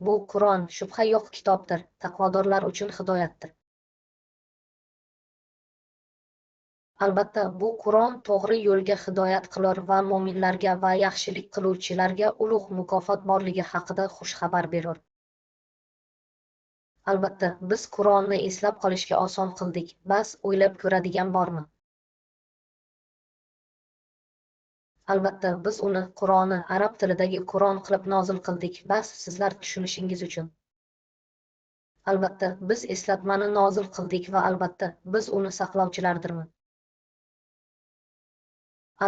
Bu Qur'on shubha yo'q kitobdir, taqvodorlar uchun hidoyatdir. Albatta, bu Qur'on to'g'ri yo'lga hidoyat qilur va mo'minlarga va yaxshilik qiluvchilarga ulug' mukofot borligi haqida xushxabar berur. Albatta, biz Qur'onni eslab qolishga oson qildik, bas o'ylab ko'radigan bormi? Albatta, biz uni Qur'onni arab tilidagi Qur'on qilib nozil qildik, bas sizlar tushunishingiz uchun. Albatta, biz eslatmani nozil qildik va albatta, biz uni saqlovchilardirmiz.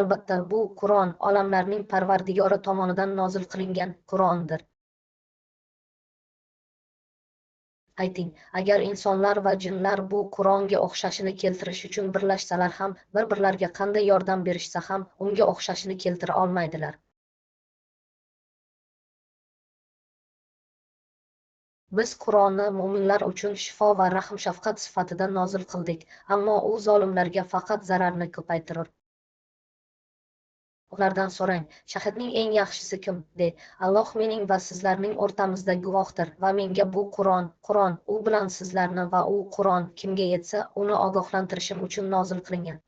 Albatta, bu Qur'on olamlarning Parvardigori tomonidan nozil qilingan Qur'ondir. Ayting, agar insonlar va jinlar bu Qur'onga o'xshashini keltirish uchun birlashsalar ham, bir-birlariga qanday yordam berishsa ham, unga o'xshashini keltira olmaydilar. Biz Qur'onni mo'minlar uchun shifo va rahm-shafqat sifatida nozil qildik, ammo u zolimlarga faqat zararni ko'paytirur. Ulardan so'rang, shahidning eng yaxshisi kim? De, Alloh mening va sizlarning o'rtamizda guvohdir va menga bu Qur'on, u bilan sizlarni va u Qur'on kimga yetsa, uni ogohlantirishim uchun nozil qilingan.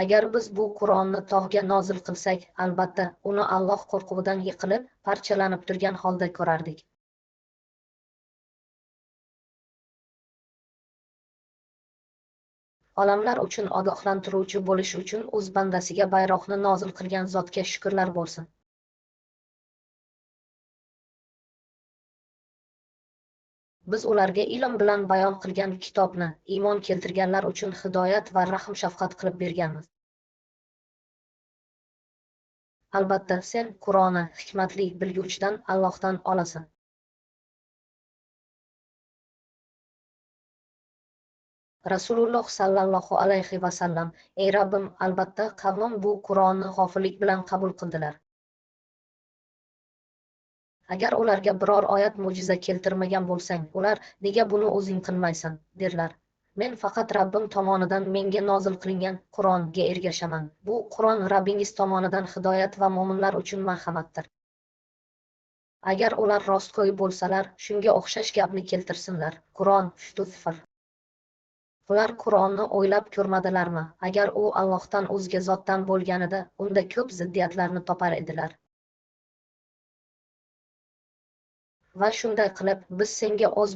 Agar biz bu Qur'onni tog'ga nozil qilsak, albatta, uni Alloh qo'rquvidan yiqilib, parchalanib turgan holda ko'rardik. Olamlar uchun ogohlantiruvchi bo'lish uchun o'z bandasiga bayroqni nozil qilgan zotga shukrlar bo'lsin. Biz ularga ilm bilan bayon qilgan kitobni iymon keltirganlar uchun hidoyat va rahm-shafqat qilib berganmiz. Albatta, sen Qur'onni hikmatli bilguvchidan Allohdan olasan. Rasululloh sallallohu alayhi vasallam: ey Rabbim, albatta qavmim bu Qur'onni g'ofillik bilan qabul qildilar. Agar ularga biror oyat mo'jiza keltirmagan bo'lsang, ular nega buni o'zing qilmaysan, derlar. Men faqat Rabbim tomonidan menga nozil qilingan Qur'onga ergashaman. Bu Qur'on Rabbingiz tomonidan hidoyat va mo'minlar uchun marhamatdir. Agar ular rostgo'y bo'lsalar, shunga o'xshash gapni keltirsinlar. Qur'on Futur. Ular Qur'onni o'ylab ko'rmadilarmi? Agar u Allohdan o'zga zotdan bo'lganida, unda ko'p ziddiyatlarni topar edilar. Va shunday qilib, biz senga o'z